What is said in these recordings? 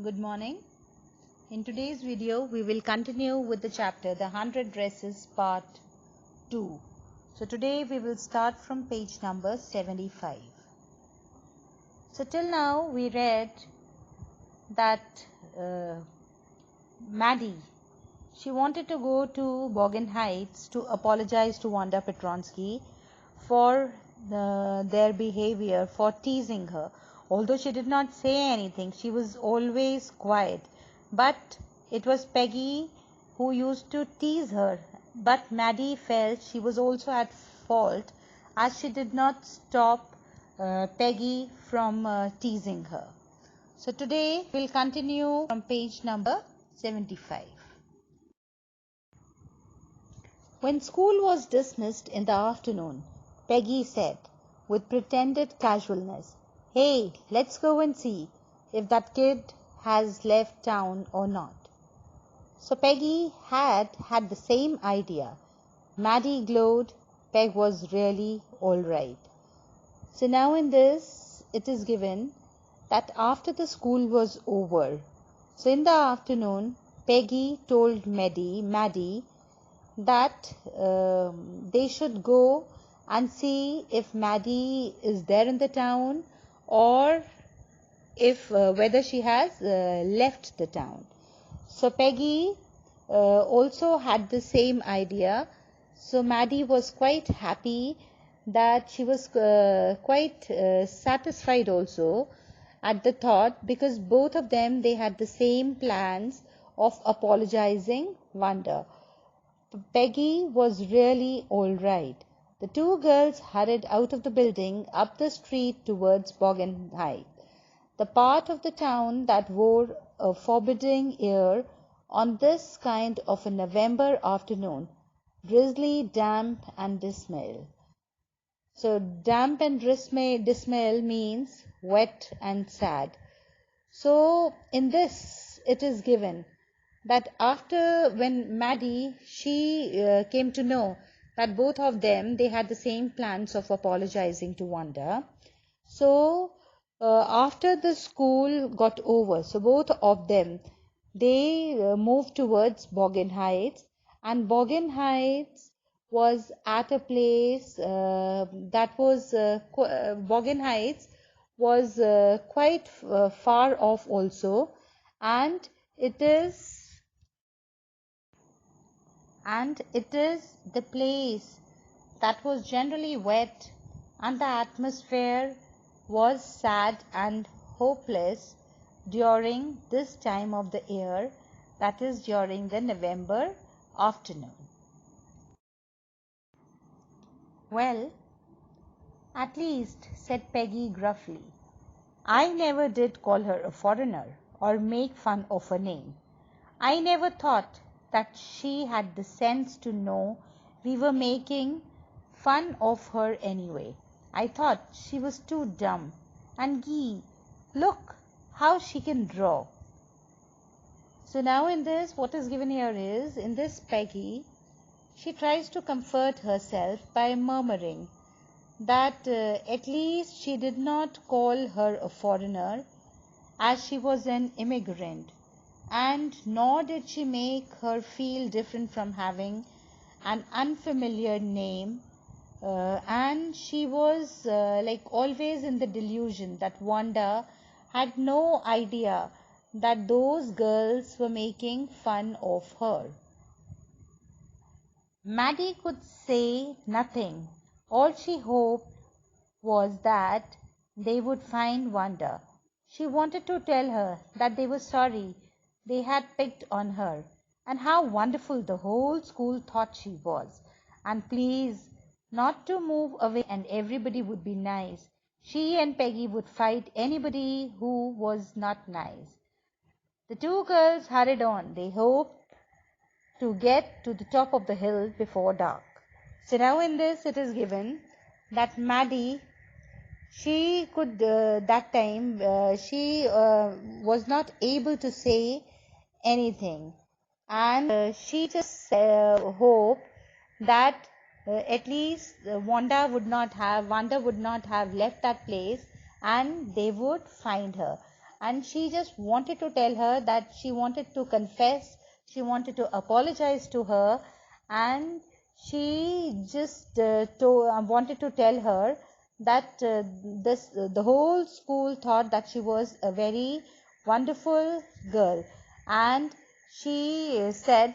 Good morning. In today's video, we will continue with the chapter The 100 Dresses Part 2. So today we will start from page number 75. So till now we read that Maddie, she wanted to go to Bogan Heights to apologize to Wanda Petronsky for their behavior, for teasing her. Although she did not say anything, she was always quiet. But it was Peggy who used to tease her. But Maddie felt she was also at fault as she did not stop Peggy from teasing her. So today we'll continue from page number 75. When school was dismissed in the afternoon, Peggy said, with pretended casualness, "Hey, let's go and see if that kid has left town or not." So Peggy had the same idea. Maddie glowed. Peg was really all right. So now in this, it is given that after the school was over, so in the afternoon, Peggy told Maddie that they should go and see if Maddie is there in the town or if whether she has left the town. So Peggy also had the same idea. So Maddie was quite happy, that she was quite satisfied also at the thought, because both of them, they had the same plans of apologizing Wanda. Peggy was really all right. The two girls hurried out of the building, up the street towards Bogan Heights, the part of the town that wore a forbidding air on this kind of a November afternoon, drizzly, damp and dismal. So damp and dismal means wet and sad. So in this it is given that after, when Maddie, she came to know that both of them, they had the same plans of apologizing to Wanda. So after the school got over, so both of them, they moved towards Bogan Heights, and Bogan Heights was at a place that was Bogan Heights was quite far off also, and it is the place that was generally wet, and the atmosphere was sad and hopeless during this time of the year, that is during the November afternoon. "Well, at least," said Peggy gruffly, "I never did call her a foreigner or make fun of her name. I never thought that she had the sense to know we were making fun of her anyway. I thought she was too dumb. And gee, look how she can draw." So now in this, what is given here is, in this Peggy, she tries to comfort herself by murmuring that at least she did not call her a foreigner, as she was an immigrant, and nor did she make her feel different from having an unfamiliar name, and she was like always in the delusion that Wanda had no idea that those girls were making fun of her. Maddie could say nothing. All she hoped was that they would find Wanda. She wanted to tell her that they were sorry they had picked on her, and how wonderful the whole school thought she was, and please not to move away, and everybody would be nice. She and Peggy would fight anybody who was not nice. The two girls hurried on. They hoped to get to the top of the hill before dark. So now in this, it is given that Maddie, she could that time she was not able to say anything, and she just hoped that at least Wanda would not have left that place, and they would find her. and she just wanted to tell her that she wanted to confess, she wanted to apologize to her, and she just wanted to tell her that the whole school thought that she was a very wonderful girl, and she said,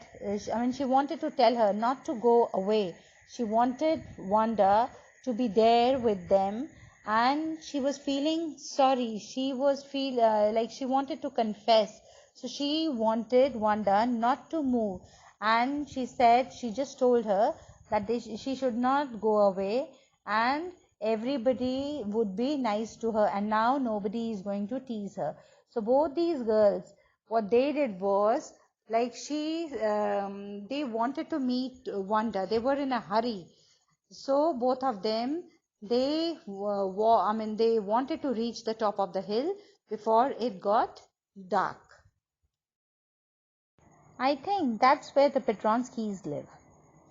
she wanted to tell her not to go away. She wanted Wanda to be there with them, and she was feeling sorry. She was like she wanted to confess. So she wanted Wanda not to move, and she just told her that she should not go away, and everybody would be nice to her, and now nobody is going to tease her. So both these girls, what they did was, like they wanted to meet Wanda. They were in a hurry, so both of them, they wanted to reach the top of the hill before it got dark. "I think that's where the Petronskis live,"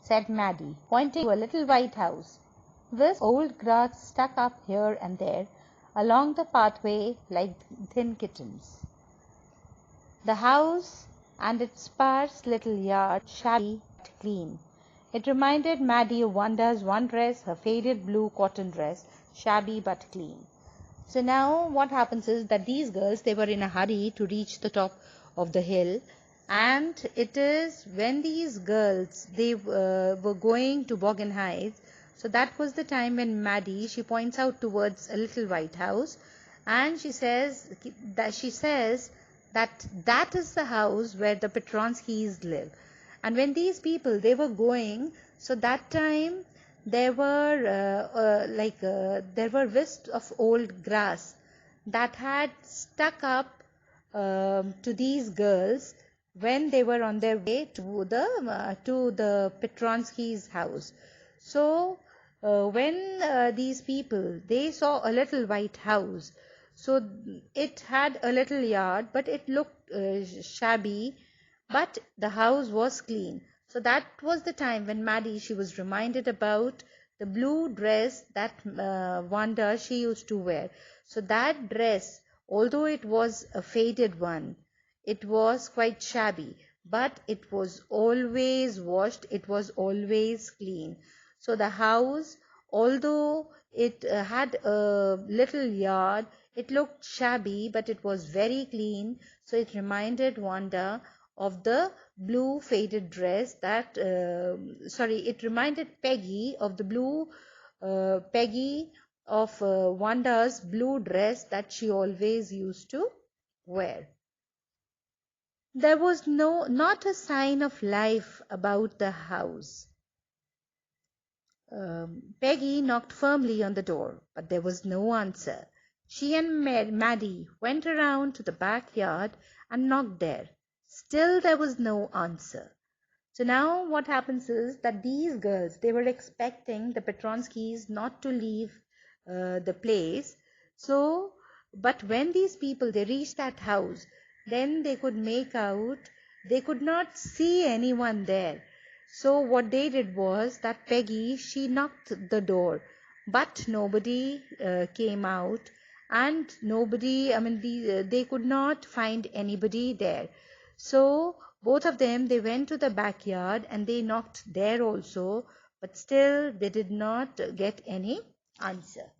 said Maddie, pointing to a little white house. "This old grass stuck up here and there along the pathway like thin kittens. The house and its sparse little yard, shabby but clean. It reminded Maddie of Wanda's one dress, her faded blue cotton dress, shabby but clean. So now what happens is that these girls, they were in a hurry to reach the top of the hill, and it is when these girls, they were going to Bogan Heights. So that was the time when Maddie, she points out towards a little white house, and she says that that is the house where the Petronskis live. And when these people, they were going, so that time there were there were wisps of old grass that had stuck up to these girls when they were on their way to the Petronskis' house. So when these people, they saw a little white house, so it had a little yard, but it looked shabby, but the house was clean. So that was the time when Maddie, she was reminded about the blue dress that Wanda, she used to wear. So that dress, although it was a faded one, it was quite shabby, but it was always washed, it was always clean. So the house, although it had a little yard, it looked shabby, but it was very clean. So it reminded Wanda of the blue faded dress that, it reminded Peggy of the Peggy of Wanda's blue dress that she always used to wear. There was not a sign of life about the house. Peggy knocked firmly on the door, but there was no answer. She and Maddie went around to the backyard and knocked there. Still there was no answer. So now what happens is that these girls, they were expecting the Petronskis not to leave the place. So, but when these people, they reached that house, then they could make out, they could not see anyone there. So what they did was that Peggy, she knocked the door, but nobody came out, and nobody, they could not find anybody there. So both of them, they went to the backyard and they knocked there also, but still they did not get any answer.